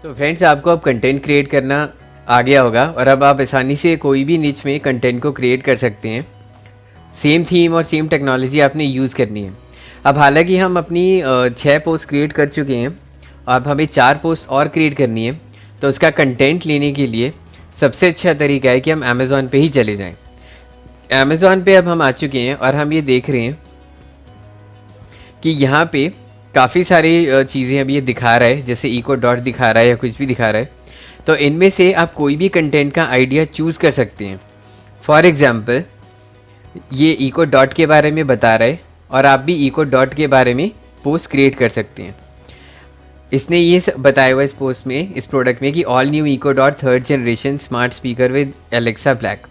तो फ्रेंड्स, आपको अब कंटेंट क्रिएट करना आ गया होगा और अब आप आसानी से कोई भी निच में कंटेंट को क्रिएट कर सकते हैं। सेम थीम और सेम टेक्नोलॉजी आपने यूज़ करनी है। अब हालांकि हम अपनी 6 पोस्ट क्रिएट कर चुके हैं, अब हमें 4 पोस्ट और क्रिएट करनी है। तो उसका कंटेंट लेने के लिए सबसे अच्छा तरीका है कि हम अमेज़ॉन पे ही चले जाएं। अमेज़ॉन पे अब हम आ चुके हैं और हम ये देख रहे हैं कि यहाँ पे काफ़ी सारी चीज़ें अभी ये दिखा रहा है, जैसे इको डॉट दिखा रहा है या कुछ भी दिखा रहा है। तो इनमें से आप कोई भी कंटेंट का आइडिया चूज़ कर सकते हैं। फॉर एग्ज़ाम्पल, ये इको डॉट के बारे में बता रहा है और आप भी इको डॉट के बारे में पोस्ट क्रिएट कर सकते हैं। इसने ये बताया हुआ इस पोस्ट में, इस प्रोडक्ट में, कि all new Echo Dot 3rd generation smart speaker with Alexa black.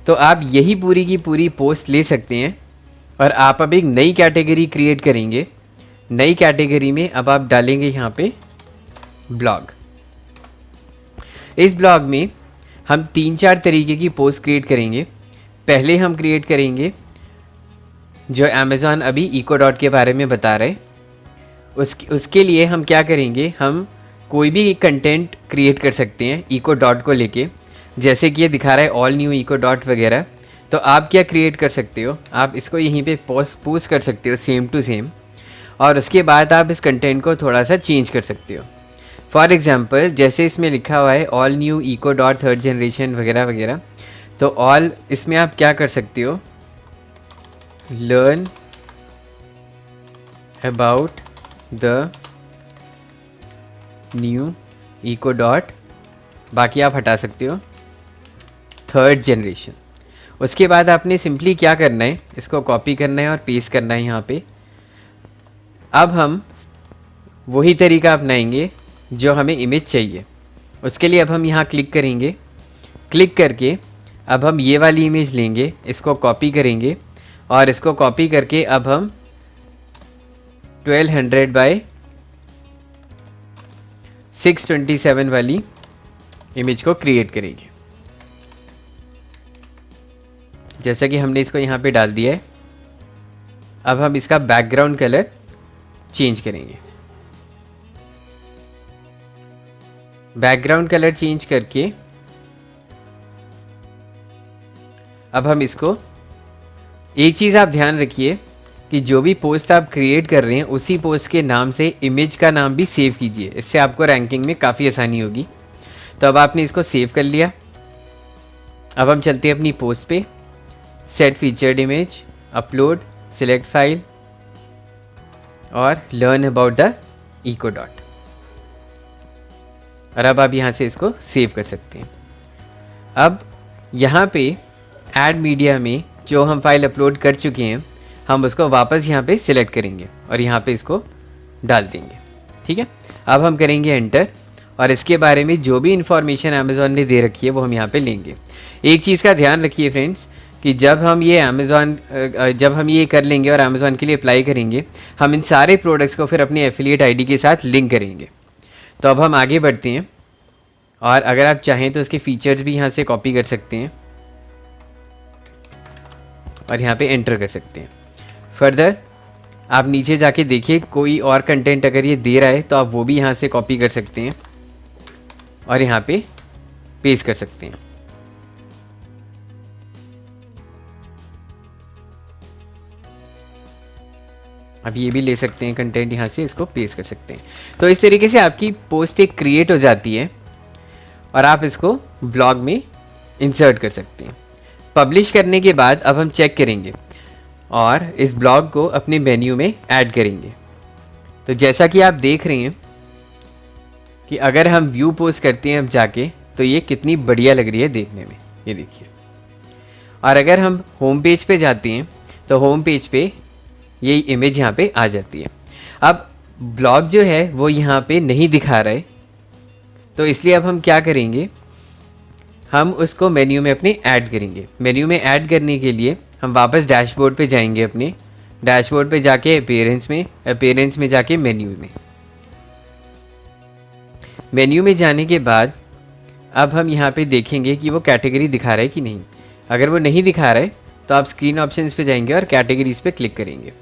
तो आप यही पूरी की पूरी पोस्ट ले सकते हैं और आप अब एक नई कैटेगरी क्रिएट करेंगे। नई कैटेगरी में अब आप डालेंगे यहाँ पे ब्लॉग। इस ब्लॉग में हम 3-4 तरीके की पोस्ट क्रिएट करेंगे। पहले हम क्रिएट करेंगे जो अमेज़ॉन अभी इको डॉट के बारे में बता रहे, उसके लिए हम क्या करेंगे, हम कोई भी कंटेंट क्रिएट कर सकते हैं इको डॉट को लेके। जैसे कि ये दिखा रहा है ऑल न्यू इको डॉट वगैरह। तो आप क्या क्रिएट कर सकते हो, आप इसको यहीं पे पोस्ट कर सकते हो सेम टू सेम, और उसके बाद आप इस कंटेंट को थोड़ा सा चेंज कर सकते हो। फॉर एग्ज़ाम्पल, जैसे इसमें लिखा हुआ है all new Echo Dot 3rd generation वगैरह वगैरह, तो ऑल इसमें आप क्या कर सकते हो, learn about the new Echo Dot, बाकी आप हटा सकते हो 3rd जनरेशन। उसके बाद आपने सिंपली क्या करना है, इसको कॉपी करना है और पेस्ट करना है यहाँ पे। अब हम वही तरीका अपनाएंगे जो हमें इमेज चाहिए। उसके लिए अब हम यहाँ क्लिक करेंगे। क्लिक करके अब हम ये वाली इमेज लेंगे, इसको कॉपी करेंगे और इसको कॉपी करके अब हम 1200 बाय 627 वाली इमेज को क्रिएट करेंगे। जैसा कि हमने इसको यहाँ पे डाल दिया है। अब हम इसका बैकग्राउंड कलर चेंज करेंगे। बैकग्राउंड कलर चेंज करके अब हम इसको, एक चीज़ आप ध्यान रखिए कि जो भी पोस्ट आप क्रिएट कर रहे हैं उसी पोस्ट के नाम से इमेज का नाम भी सेव कीजिए। इससे आपको रैंकिंग में काफ़ी आसानी होगी। तो अब आपने इसको सेव कर लिया। अब हम चलते हैं अपनी पोस्ट पे, set featured image, upload, select file और learn about the echo dot. और अब आप यहाँ से इसको सेव कर सकते हैं। अब यहाँ पे ऐड मीडिया में जो हम फाइल अपलोड कर चुके हैं, हम उसको वापस यहाँ पे सिलेक्ट करेंगे और यहाँ पे इसको डाल देंगे। ठीक है, अब हम करेंगे एंटर और इसके बारे में जो भी इंफॉर्मेशन अमेज़ॉन ने दे रखी है वो हम यहाँ पे लेंगे। एक चीज़ का ध्यान रखिए फ्रेंड्स कि जब हम ये कर लेंगे और अमेज़ॉन के लिए अप्लाई करेंगे, हम इन सारे प्रोडक्ट्स को फिर अपने एफिलिएट आईडी के साथ लिंक करेंगे। तो अब हम आगे बढ़ते हैं और अगर आप चाहें तो इसके फीचर्स भी यहाँ से कॉपी कर सकते हैं और यहाँ पे एंटर कर सकते हैं। फर्दर आप नीचे जाके देखिए कोई और कंटेंट अगर ये दे रहा है तो आप वो भी यहाँ से कॉपी कर सकते हैं और यहाँ पे पेस्ट कर सकते हैं। अब ये भी ले सकते हैं कंटेंट, यहाँ से इसको पेस्ट कर सकते हैं। तो इस तरीके से आपकी पोस्ट एक क्रिएट हो जाती है और आप इसको ब्लॉग में इंसर्ट कर सकते हैं। पब्लिश करने के बाद अब हम चेक करेंगे और इस ब्लॉग को अपने मेन्यू में ऐड करेंगे। तो जैसा कि आप देख रहे हैं कि अगर हम व्यू पोस्ट करते हैं अब जाके, तो ये कितनी बढ़िया लग रही है देखने में, ये देखिए। और अगर हम होम पेज पे जाते हैं तो होम पेज पे ये इमेज यहाँ पे आ जाती है। अब ब्लॉग जो है वो यहाँ पे नहीं दिखा रहा है, तो इसलिए अब हम क्या करेंगे, हम उसको मेन्यू में अपने ऐड करेंगे। मेन्यू में ऐड करने के लिए हम वापस डैशबोर्ड पे जाएंगे। अपने डैशबोर्ड पे जाके अपीयरेंस में जाके मेन्यू में जाने के बाद अब हम यहाँ पे देखेंगे कि वो कैटेगरी दिखा रहा है कि नहीं। अगर वो नहीं दिखा रहा है तो आप स्क्रीन ऑप्शंस पे जाएंगे और कैटेगरीज पे क्लिक करेंगे।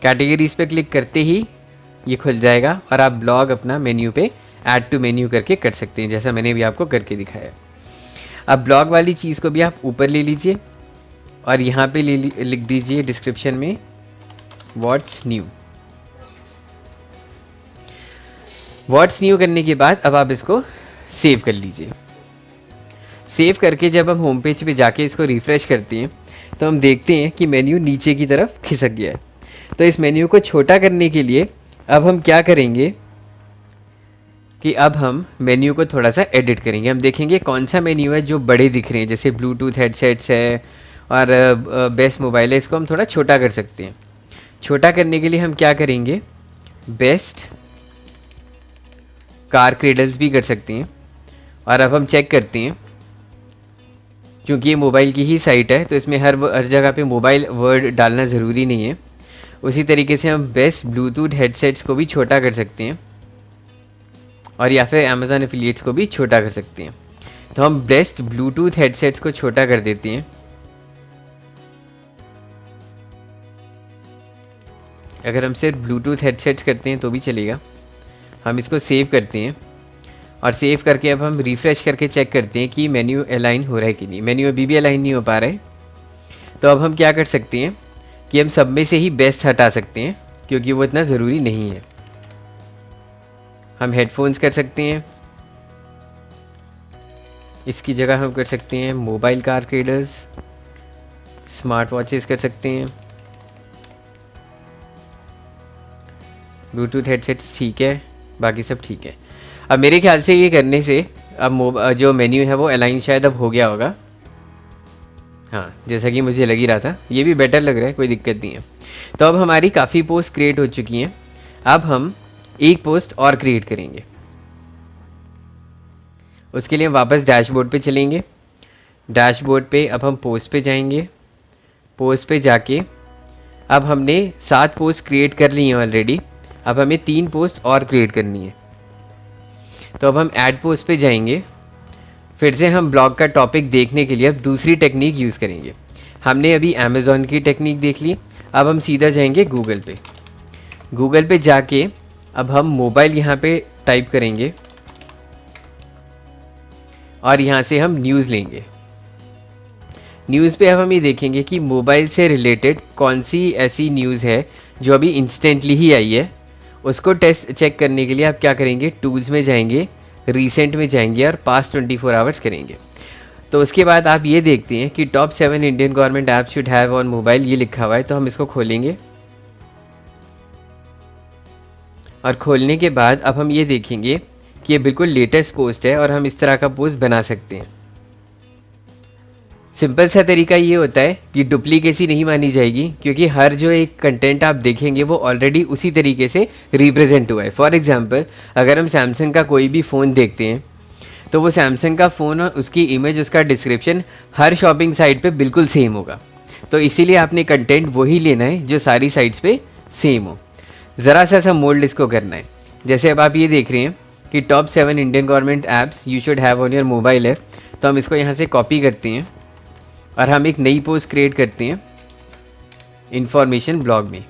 कैटेगरीज पे क्लिक करते ही ये खुल जाएगा और आप ब्लॉग अपना मेन्यू पे ऐड टू मेन्यू करके कर सकते हैं, जैसा मैंने भी आपको करके दिखाया। अब ब्लॉग वाली चीज़ को भी आप ऊपर ले लीजिए और यहाँ पे लिख दीजिए डिस्क्रिप्शन में व्हाट्स न्यू। व्हाट्स न्यू करने के बाद अब आप इसको सेव कर लीजिए। सेव करके जब हम होम पेज पे जाके इसको रिफ़्रेश करते हैं तो हम देखते हैं कि मेन्यू नीचे की तरफ खिसक गया है। तो इस मेन्यू को छोटा करने के लिए अब हम क्या करेंगे कि अब हम मेन्यू को थोड़ा सा एडिट करेंगे। हम देखेंगे कौन सा मेन्यू है जो बड़े दिख रहे हैं, जैसे ब्लूटूथ हेडसेट्स है और बेस्ट मोबाइल है, इसको हम थोड़ा छोटा कर सकते हैं। छोटा करने के लिए हम क्या करेंगे, बेस्ट कार क्रेडल्स भी कर सकते हैं। और अब हम चेक करते हैं, क्योंकि ये मोबाइल की ही साइट है तो इसमें हर जगह पे मोबाइल वर्ड डालना ज़रूरी नहीं है। उसी तरीके से हम बेस्ट ब्लूटूथ हेडसेट्स को भी छोटा कर सकते हैं और या फिर अमेज़ॉन एफिलिएट्स को भी छोटा कर सकते हैं। तो हम बेस्ट ब्लूटूथ हेडसेट्स को छोटा कर देते हैं। अगर हम सिर्फ ब्लूटूथ हेडसेट्स करते हैं तो भी चलेगा। हम इसको सेव करते हैं और सेव करके अब हम रिफ़्रेश करके चेक करते हैं कि मेन्यू अलाइन हो रहा है कि नहीं। मेन्यू अभी भी अलाइन नहीं हो पा रहा है, तो अब हम क्या कर सकते हैं कि हम सब में से ही बेस्ट हटा सकते हैं, क्योंकि वो इतना ज़रूरी नहीं है। हम हेडफोन्स कर सकते हैं, इसकी जगह हम कर सकते हैं mobile car cradles, smart watches कर सकते हैं, ब्लूटूथ हेडसेट्स ठीक है, बाकी सब ठीक है। अब मेरे ख्याल से ये करने से अब जो मेन्यू है वो अलाइन शायद अब हो गया होगा। हाँ, जैसा कि मुझे लग ही रहा था, ये भी बेटर लग रहा है, कोई दिक्कत नहीं है। तो अब हमारी काफ़ी पोस्ट क्रिएट हो चुकी हैं। अब हम एक पोस्ट और क्रिएट करेंगे। उसके लिए हम वापस डैशबोर्ड पे चलेंगे। डैशबोर्ड पे अब हम पोस्ट पे जाएंगे। पोस्ट पे जाके अब हमने 7 पोस्ट क्रिएट कर ली हैं ऑलरेडी। अब हमें 3 पोस्ट और क्रिएट करनी है। तो अब हम ऐड पोस्ट पे जाएंगे। फिर से हम ब्लॉग का टॉपिक देखने के लिए अब दूसरी टेक्निक यूज़ करेंगे। हमने अभी अमेज़ॉन की टेक्निक देख ली, अब हम सीधा जाएंगे गूगल पे। गूगल पे जाके अब हम मोबाइल यहाँ पे टाइप करेंगे और यहाँ से हम न्यूज़ लेंगे। न्यूज़ पे अब हम ये देखेंगे कि मोबाइल से रिलेटेड कौन सी ऐसी न्यूज़ है जो अभी इंस्टेंटली ही आई है। उसको टेस्ट चेक करने के लिए आप क्या करेंगे, टूल्स में जाएंगे, रीसेंट में जाएंगे और पास्ट 24 आवर्स करेंगे। तो उसके बाद आप ये देखते हैं कि top 7 Indian government app should have on mobile, ये लिखा हुआ है। तो हम इसको खोलेंगे और खोलने के बाद अब हम ये देखेंगे कि ये बिल्कुल लेटेस्ट पोस्ट है और हम इस तरह का पोस्ट बना सकते हैं। सिंपल सा तरीका ये होता है कि डुप्लीकेसी नहीं मानी जाएगी, क्योंकि हर जो एक कंटेंट आप देखेंगे वो ऑलरेडी उसी तरीके से रिप्रेजेंट हुआ है। फॉर एग्जांपल, अगर हम सैमसंग का कोई भी फ़ोन देखते हैं तो वो सैमसंग का फ़ोन और उसकी इमेज, उसका डिस्क्रिप्शन हर शॉपिंग साइट पे बिल्कुल सेम होगा। तो इसीलिए आपने कंटेंट वही लेना है जो सारी साइट्स पे सेम हो। ज़रा सा मोल्ड इसको करना है। जैसे अब आप ये देख रहे हैं कि top 7 Indian government apps you should have on your mobile है। तो हम इसको यहाँ से कॉपी करते हैं और हम एक नई पोस्ट क्रिएट करते हैं इंफॉर्मेशन ब्लॉग में।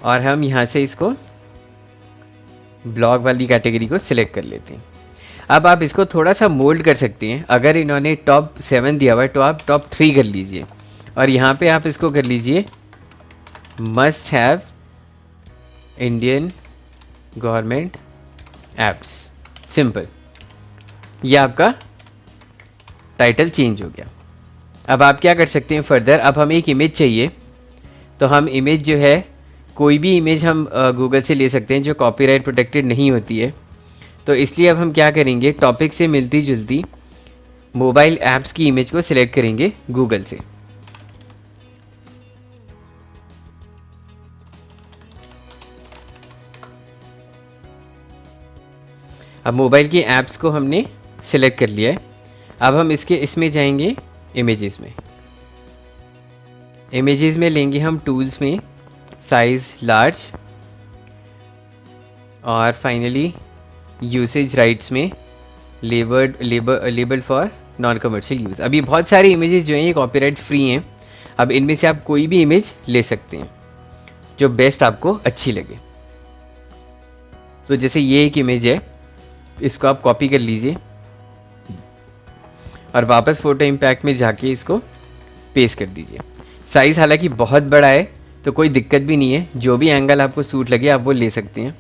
और हम यहाँ से इसको ब्लॉग वाली कैटेगरी को सिलेक्ट कर लेते हैं। अब आप इसको थोड़ा सा मोल्ड कर सकते हैं। अगर इन्होंने टॉप 7 दिया हुआ है तो आप टॉप 3 कर लीजिए और यहाँ पे आप इसको कर लीजिए must have Indian government apps, simple. ये आपका टाइटल चेंज हो गया। अब आप क्या कर सकते हैं फर्दर, अब हमें एक इमेज चाहिए। तो हम इमेज जो है, कोई भी इमेज हम गूगल से ले सकते हैं जो कॉपीराइट प्रोटेक्टेड नहीं होती है। तो इसलिए अब हम क्या करेंगे, टॉपिक से मिलती जुलती मोबाइल ऐप्स की इमेज को सिलेक्ट करेंगे गूगल से। अब मोबाइल की ऐप्स को हमने सिलेक्ट कर लिया है। अब हम इसमें जाएंगे इमेजेस में। इमेजेस में लेंगे हम टूल्स में साइज़ लार्ज और फाइनली यूसेज राइट्स में label for non commercial use. अभी बहुत सारी इमेजेस जो हैं ये कॉपीराइट फ्री हैं। अब इनमें से आप कोई भी इमेज ले सकते हैं जो बेस्ट आपको अच्छी लगे। तो जैसे ये एक इमेज है, इसको आप कॉपी कर लीजिए और वापस फोटो इम्पैक्ट में जाके इसको पेस्ट कर दीजिए। साइज़ हालांकि बहुत बड़ा है तो कोई दिक्कत भी नहीं है, जो भी एंगल आपको सूट लगे आप वो ले सकते हैं।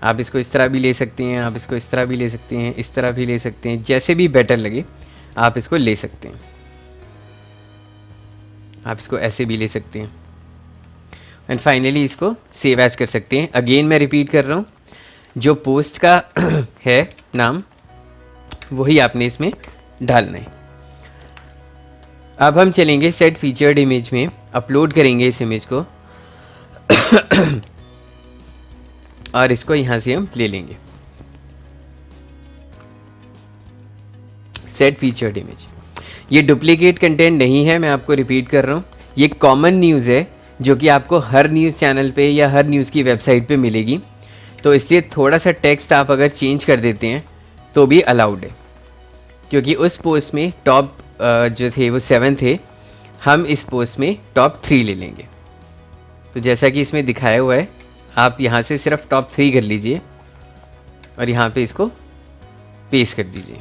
आप इसको इस तरह भी ले सकते हैं, आप इसको इस तरह भी ले सकते हैं, इस तरह भी ले सकते हैं, जैसे भी बेटर लगे आप इसको ले सकते हैं। आप इसको ऐसे भी ले सकते हैं एंड फाइनली इसको सेव एज कर सकते हैं। अगेन मैं रिपीट कर रहा हूँ, जो पोस्ट का है नाम वही आपने इसमें डालना है। अब हम चलेंगे सेट फीचर्ड इमेज में, अपलोड करेंगे इस इमेज को और इसको यहाँ से हम ले लेंगे सेट फीचर्ड इमेज। ये डुप्लीकेट कंटेंट नहीं है, मैं आपको रिपीट कर रहा हूँ, ये कॉमन न्यूज़ है जो कि आपको हर न्यूज़ चैनल पे या हर न्यूज़ की वेबसाइट पे मिलेगी। तो इसलिए थोड़ा सा टेक्स्ट आप अगर चेंज कर देते हैं तो भी अलाउड है, क्योंकि उस पोस्ट में टॉप जो थे वो 7 थे, हम इस पोस्ट में टॉप 3 ले लेंगे। तो जैसा कि इसमें दिखाया हुआ है, आप यहाँ से सिर्फ टॉप 3 कर लीजिए और यहाँ पे इसको पेस्ट कर दीजिए।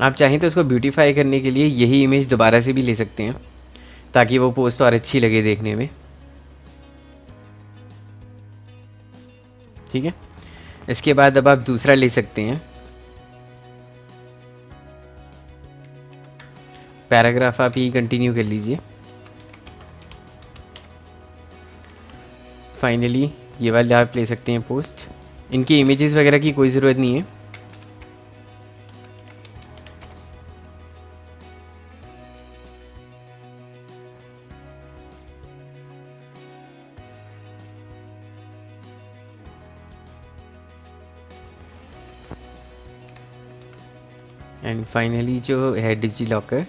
आप चाहें तो इसको ब्यूटीफाई करने के लिए यही इमेज दोबारा से भी ले सकते हैं ताकि वो पोस्ट और अच्छी लगे देखने में। ठीक है, इसके बाद अब आप दूसरा ले सकते हैं, पैराग्राफ आप ही कंटिन्यू कर लीजिए। फाइनली ये वाले आप ले सकते हैं पोस्ट, इनकी इमेजेस वगैरह की कोई ज़रूरत नहीं है। एंड फाइनली जो है डिजी लॉकर,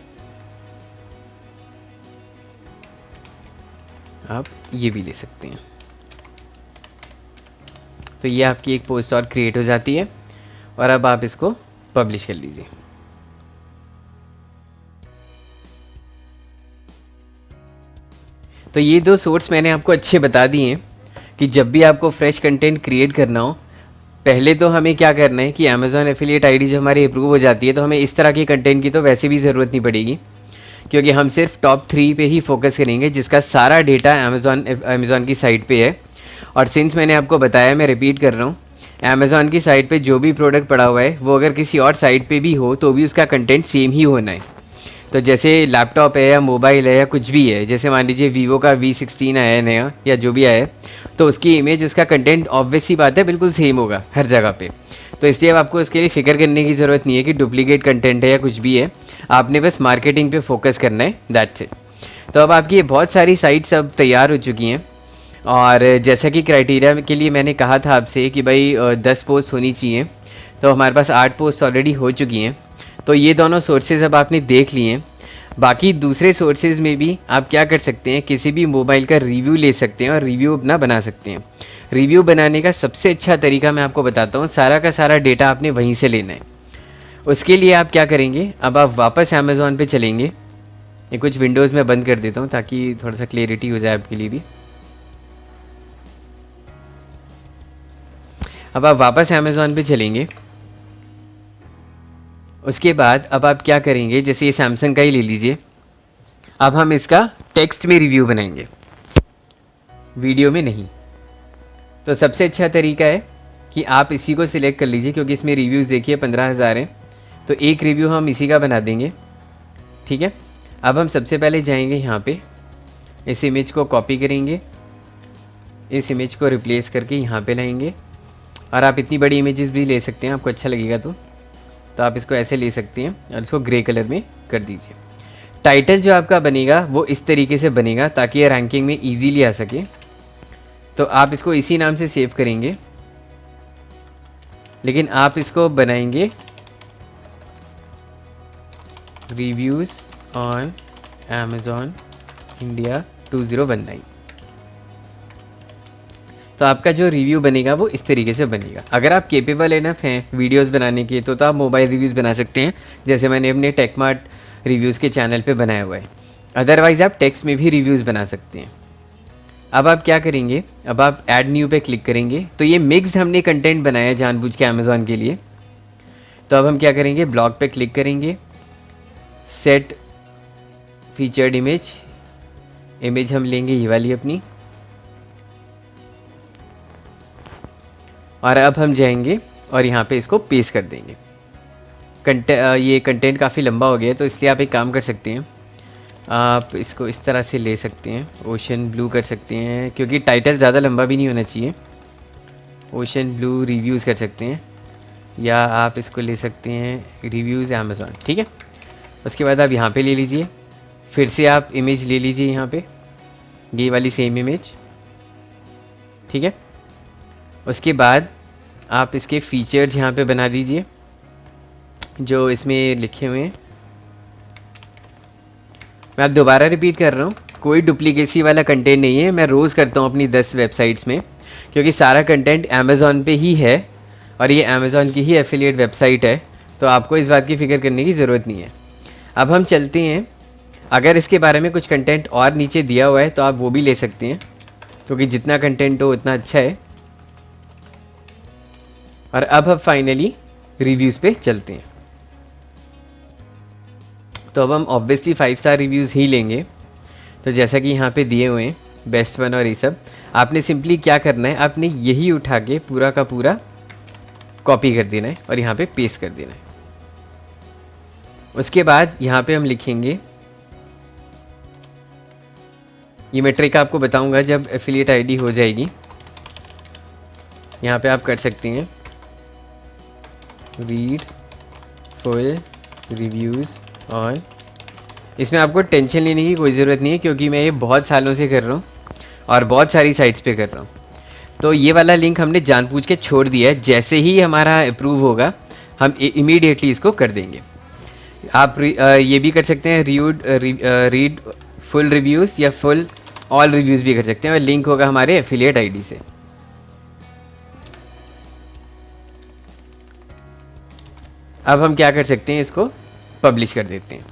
आप ये भी ले सकते हैं। तो ये आपकी एक पोस्ट और क्रिएट हो जाती है और अब आप इसको पब्लिश कर लीजिए। तो ये 2 सोर्स मैंने आपको अच्छे बता दिए हैं कि जब भी आपको फ्रेश कंटेंट क्रिएट करना हो, पहले तो हमें क्या करना है कि अमेज़ॉन एफिलिएट आईडी जब हमारी अप्रूव हो जाती है तो हमें इस तरह के कंटेंट की तो वैसे भी ज़रूरत नहीं पड़ेगी, क्योंकि हम सिर्फ टॉप 3 पे ही फोकस करेंगे जिसका सारा डेटा अमेज़ॉन की साइट पे है। और सिंस मैंने आपको बताया, मैं रिपीट कर रहा हूँ, अमेज़ॉन की साइट पे जो भी प्रोडक्ट पड़ा हुआ है वो अगर किसी और साइट पे भी हो तो भी उसका कंटेंट सेम ही होना है। तो जैसे लैपटॉप है या मोबाइल है या कुछ भी है, जैसे मान लीजिए वीवो का V16 आया है नया या जो भी आया है, तो उसकी इमेज, उसका कंटेंट ऑब्वियस सी बात है बिल्कुल सेम होगा हर जगह पे। तो इसलिए अब आपको उसके लिए फ़िक्र करने की ज़रूरत नहीं है कि डुप्लीकेट कंटेंट है या कुछ भी है, आपने बस मार्केटिंग पे फोकस करना है, दैट्स इट। तो अब आपकी बहुत सारी साइट्स अब तैयार हो चुकी हैं और जैसा कि क्राइटेरिया के लिए मैंने कहा था आपसे कि भाई 10 पोस्ट होनी चाहिए, तो हमारे पास 8 पोस्ट ऑलरेडी हो चुकी हैं। तो ये दोनों सोर्सेज अब आपने देख लिए हैं। बाकी दूसरे सोर्सेज में भी आप क्या कर सकते हैं, किसी भी मोबाइल का रिव्यू ले सकते हैं और रिव्यू अपना बना सकते हैं। रिव्यू बनाने का सबसे अच्छा तरीका मैं आपको बताता हूँ, सारा का सारा डेटा आपने वहीं से लेना है। उसके लिए आप क्या करेंगे, अब आप वापस अमेज़ॉन पे चलेंगे। ये कुछ विंडोज़ में बंद कर देता हूँ ताकि थोड़ा सा क्लियरिटी हो जाए आपके लिए भी। अब आप वापस अमेज़ॉन पे चलेंगे। उसके बाद अब आप क्या करेंगे, जैसे ये सैमसंग का ही ले लीजिए, अब हम इसका टेक्स्ट में रिव्यू बनाएंगे, वीडियो में नहीं। तो सबसे अच्छा तरीका है कि आप इसी को सिलेक्ट कर लीजिए, क्योंकि इसमें रिव्यूज़ देखिए 15,000 हैं, तो एक रिव्यू हम इसी का बना देंगे। ठीक है, अब हम सबसे पहले जाएंगे यहाँ पे, इस इमेज को कॉपी करेंगे, इस इमेज को रिप्लेस करके यहाँ पे लाएंगे। और आप इतनी बड़ी इमेजेस भी ले सकते हैं, आपको अच्छा लगेगा तो आप इसको ऐसे ले सकते हैं और इसको ग्रे कलर में कर दीजिए। टाइटल जो आपका बनेगा वो इस तरीके से बनेगा ताकि ये रैंकिंग में इजीली आ सके। तो आप इसको इसी नाम से सेव करेंगे, लेकिन आप इसको बनाएंगे रिव्यूज़ ऑन अमेज़ॉन इंडिया 2019। तो आपका जो रिव्यू बनेगा वो इस तरीके से बनेगा। अगर आप केपेबल इनफ हैं वीडियोस बनाने के तो आप मोबाइल रिव्यूज़ बना सकते हैं, जैसे मैंने अपने टेकमार्ट रिव्यूज़ के चैनल पे बनाया हुआ है। अदरवाइज़ आप टेक्स्ट में भी रिव्यूज़ बना सकते हैं। अब आप क्या करेंगे, अब आप ऐड न्यू पे क्लिक करेंगे। तो ये मिक्स्ड हमने कंटेंट बनाया है जानबूझ के अमेज़ॉन के लिए। तो अब हम क्या करेंगे, ब्लॉग पे क्लिक करेंगे, सेट फीचर्ड इमेज हम लेंगे ये वाली अपनी, और अब हम जाएंगे और यहाँ पे इसको पेस्ट कर देंगे। ये कंटेंट काफ़ी लंबा हो गया है, तो इसलिए आप एक काम कर सकते हैं, आप इसको इस तरह से ले सकते हैं, ओशन ब्लू कर सकते हैं, क्योंकि टाइटल ज़्यादा लंबा भी नहीं होना चाहिए। ओशन ब्लू रिव्यूज़ कर सकते हैं, या आप इसको ले सकते हैं रिव्यूज़ अमेज़ॉन, ठीक है। उसके बाद आप यहाँ पे ले लीजिए, फिर से आप इमेज ले लीजिए यहाँ पे, ये वाली सेम इमेज, ठीक है। उसके बाद आप इसके फीचर्स यहाँ पे बना दीजिए जो इसमें लिखे हुए हैं। मैं आप दोबारा रिपीट कर रहा हूँ, कोई डुप्लीकेसी वाला कंटेंट नहीं है। मैं रोज़ करता हूँ अपनी 10 वेबसाइट्स में, क्योंकि सारा कंटेंट अमेज़ॉन पे ही है और ये अमेज़ॉन की ही एफिलिएट वेबसाइट है, तो आपको इस बात की फ़िक्र करने की ज़रूरत नहीं है। अब हम चलते हैं, अगर इसके बारे में कुछ कंटेंट और नीचे दिया हुआ है तो आप वो भी ले सकते हैं, क्योंकि जितना कंटेंट हो उतना अच्छा है। और अब हम फाइनली रिव्यूज़ पे चलते हैं। तो अब हम ऑब्वियसली 5 स्टार रिव्यूज़ ही लेंगे। तो जैसा कि यहाँ पे दिए हुए हैं बेस्ट वन और ये सब, आपने सिंपली क्या करना है, आपने यही उठा के पूरा का पूरा कॉपी कर देना है और यहाँ पे पेस्ट कर देना है। उसके बाद यहाँ पे हम लिखेंगे, ये मैं ट्रिक आपको बताऊंगा जब एफिलिएट आईडी हो जाएगी। यहाँ पे आप कर सकते हैं रीड फुल रिव्यूज़ ऑन। इसमें आपको टेंशन लेने की कोई ज़रूरत नहीं है, क्योंकि मैं ये बहुत सालों से कर रहा हूँ और बहुत सारी साइट्स पे कर रहा हूँ। तो ये वाला लिंक हमने जानबूझ के छोड़ दिया है, जैसे ही हमारा अप्रूव होगा हम इमीडिएटली इसको कर देंगे। आप ये भी कर सकते हैं रीड फुल रिव्यूज़ या फुल ऑल रिव्यूज़ भी कर सकते हैं, और लिंक होगा हमारे एफिलिएट आईडी से। अब हम क्या कर सकते हैं, इसको पब्लिश कर देते हैं।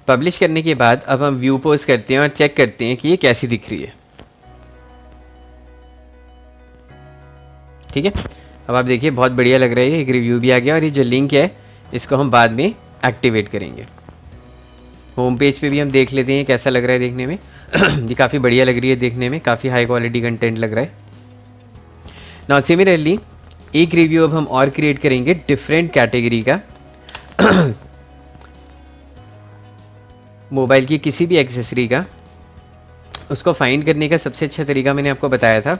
पब्लिश करने के बाद अब हम व्यू पोस्ट करते हैं और चेक करते हैं कि ये कैसी दिख रही है, ठीक है। अब आप देखिए बहुत बढ़िया लग रहा है, एक रिव्यू भी आ गया, और ये जो लिंक है इसको हम बाद में एक्टिवेट करेंगे। होम पेज पे भी हम देख लेते हैं कैसा लग रहा है देखने में। ये काफ़ी बढ़िया लग रही है देखने में, काफ़ी हाई क्वालिटी कंटेंट लग रहा है। नाउ सिमिलरली एक रिव्यू अब हम और क्रिएट करेंगे डिफरेंट कैटेगरी का। मोबाइल की किसी भी एक्सेसरी का, उसको फाइंड करने का सबसे अच्छा तरीका मैंने आपको बताया था,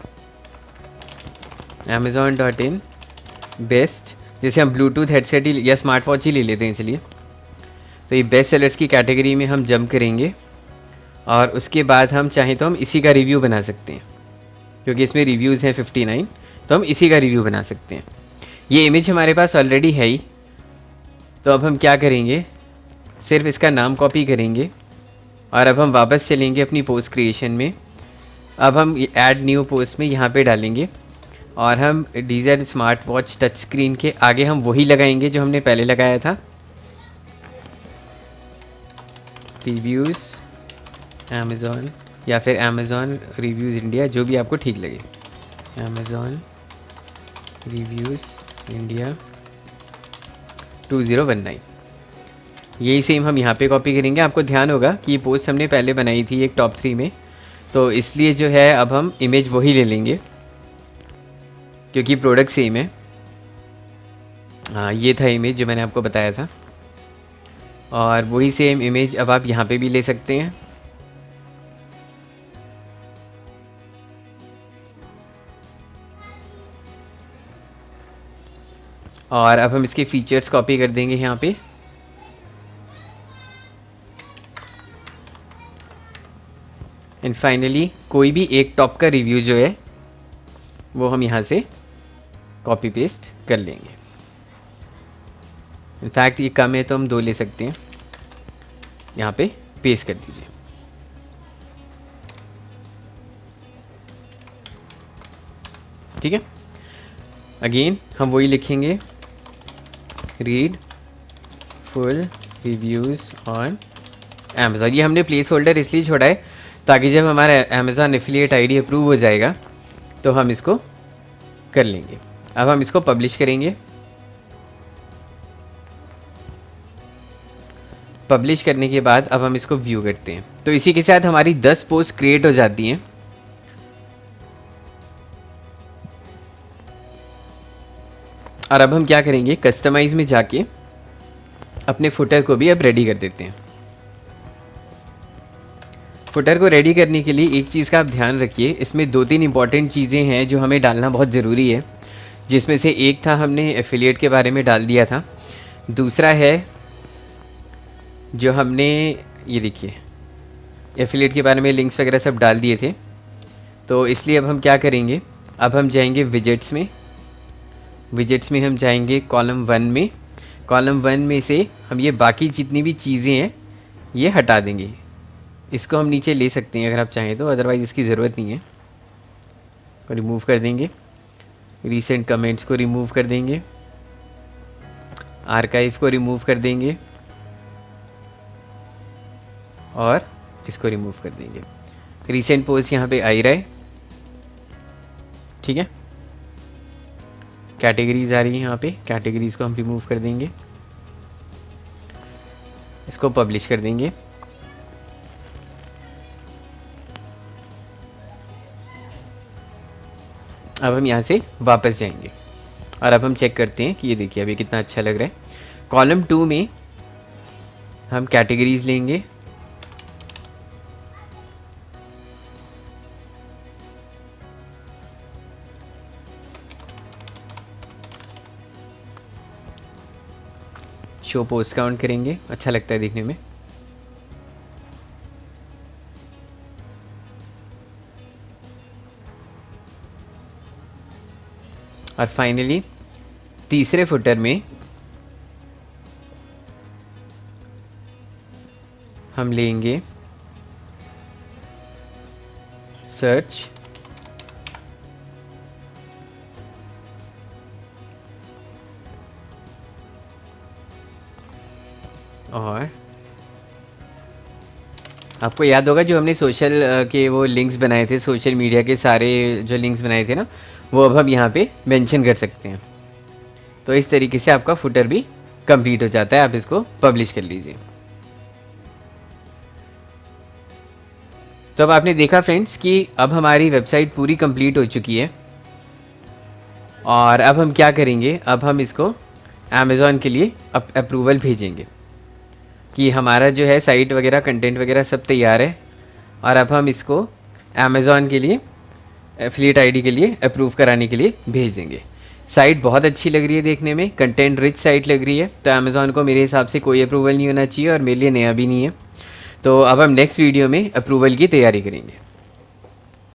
amazon.in बेस्ट। जैसे हम ब्लूटूथ हेडसेट ही या स्मार्ट वॉच ही ले लेते हैं, चलिए। तो ये बेस्ट सेलर्स की कैटेगरी में हम जंप करेंगे, और उसके बाद हम चाहें तो हम इसी का रिव्यू बना सकते हैं, क्योंकि इसमें रिव्यूज़ हैं 59, तो हम इसी का रिव्यू बना सकते हैं। ये इमेज हमारे पास ऑलरेडी है ही, तो अब हम क्या करेंगे, सिर्फ इसका नाम कॉपी करेंगे, और अब हम वापस चलेंगे अपनी पोस्ट क्रिएशन में। अब हम ऐड न्यू पोस्ट में यहाँ पे डालेंगे, और हम DZ smart watch touch screen के आगे हम वही लगाएंगे जो हमने पहले लगाया था, रिव्यूज़ अमेज़ॉन या फिर अमेज़ॉन रिव्यूज़ इंडिया, जो भी आपको ठीक लगे, अमेज़ॉन रिव्यूज़ इंडिया 2019। यही सेम हम यहाँ पे कॉपी करेंगे। आपको ध्यान होगा कि ये पोस्ट हमने पहले बनाई थी एक टॉप 3 में, तो इसलिए जो है अब हम इमेज वही ले लेंगे, क्योंकि प्रोडक्ट सेम है। हाँ, ये था इमेज जो मैंने आपको बताया था, और वही सेम इमेज अब आप यहाँ पे भी ले सकते हैं। और अब हम इसके फीचर्स कॉपी कर देंगे यहाँ पे, एंड फाइनली कोई भी एक टॉप का रिव्यू जो है वो हम यहाँ से कॉपी पेस्ट कर लेंगे। इनफैक्ट ये कम है तो हम 2 ले सकते हैं। यहाँ पे पेस्ट कर दीजिए। ठीक है, अगेन हम वही लिखेंगे, read full reviews on Amazon. ये हमने प्लेस होल्डर इसलिए छोड़ा है ताकि जब हमारा अमेज़ॉन एफिलिएट आईडी अप्रूव हो जाएगा तो हम इसको कर लेंगे। अब हम इसको पब्लिश करेंगे। पब्लिश करने के बाद अब हम इसको व्यू करते हैं। तो इसी के साथ हमारी 10 पोस्ट क्रिएट हो जाती हैं। और अब हम क्या करेंगे, कस्टमाइज में जाके अपने फुटर को भी अब रेडी कर देते हैं। फुटर को रेडी करने के लिए एक चीज़ का आप ध्यान रखिए, इसमें 2-3 इंपॉर्टेंट चीज़ें हैं जो हमें डालना बहुत ज़रूरी है, जिसमें से एक था हमने एफिलिएट के बारे में डाल दिया था। दूसरा है जो हमने, ये देखिए, एफिलिएट के बारे में लिंक्स वगैरह सब डाल दिए थे। तो इसलिए अब हम क्या करेंगे, अब हम जाएंगे विजेट्स में। विजेट्स में हम जाएंगे कॉलम 1 में। कॉलम 1 में से हम ये बाकी जितनी भी चीज़ें हैं ये हटा देंगे। इसको हम नीचे ले सकते हैं अगर आप चाहें तो, अदरवाइज़ इसकी ज़रूरत नहीं है। को रिमूव कर देंगे, रीसेंट कमेंट्स को रिमूव कर देंगे, आर्काइव को रिमूव कर देंगे और इसको रिमूव कर देंगे। रीसेंट पोस्ट यहाँ पे आ ही रहा है। ठीक है, कैटेगरीज आ रही है यहाँ पे, कैटेगरीज को हम रिमूव कर देंगे, इसको पब्लिश कर देंगे। अब हम यहाँ से वापस जाएंगे और अब हम चेक करते हैं कि ये देखिए अभी कितना अच्छा लग रहा है। कॉलम 2 में हम कैटेगरीज लेंगे, शो पोस्ट काउंट करेंगे, अच्छा लगता है देखने में। और फाइनली तीसरे फुटर में हम लेंगे सर्च और आपको याद होगा जो हमने सोशल के वो लिंक्स बनाए थे, सोशल मीडिया के सारे जो लिंक्स बनाए थे ना, वो अब हम यहाँ पे मेंशन कर सकते हैं। तो इस तरीके से आपका फुटर भी कंप्लीट हो जाता है। आप इसको पब्लिश कर लीजिए। तो अब आपने देखा फ्रेंड्स कि अब हमारी वेबसाइट पूरी कंप्लीट हो चुकी है। और अब हम क्या करेंगे, अब हम इसको अमेज़ॉन के लिए अप्रूवल भेजेंगे कि हमारा जो है साइट वगैरह कंटेंट वगैरह सब तैयार है। और अब हम इसको अमेज़ॉन के लिए एफिलिएट आईडी के लिए अप्रूव कराने के लिए भेज देंगे। साइट बहुत अच्छी लग रही है देखने में, कंटेंट रिच साइट लग रही है। तो अमेज़ॉन को मेरे हिसाब से कोई अप्रूवल नहीं होना चाहिए और मेरे लिए नया भी नहीं है। तो अब हम नेक्स्ट वीडियो में अप्रूवल की तैयारी करेंगे।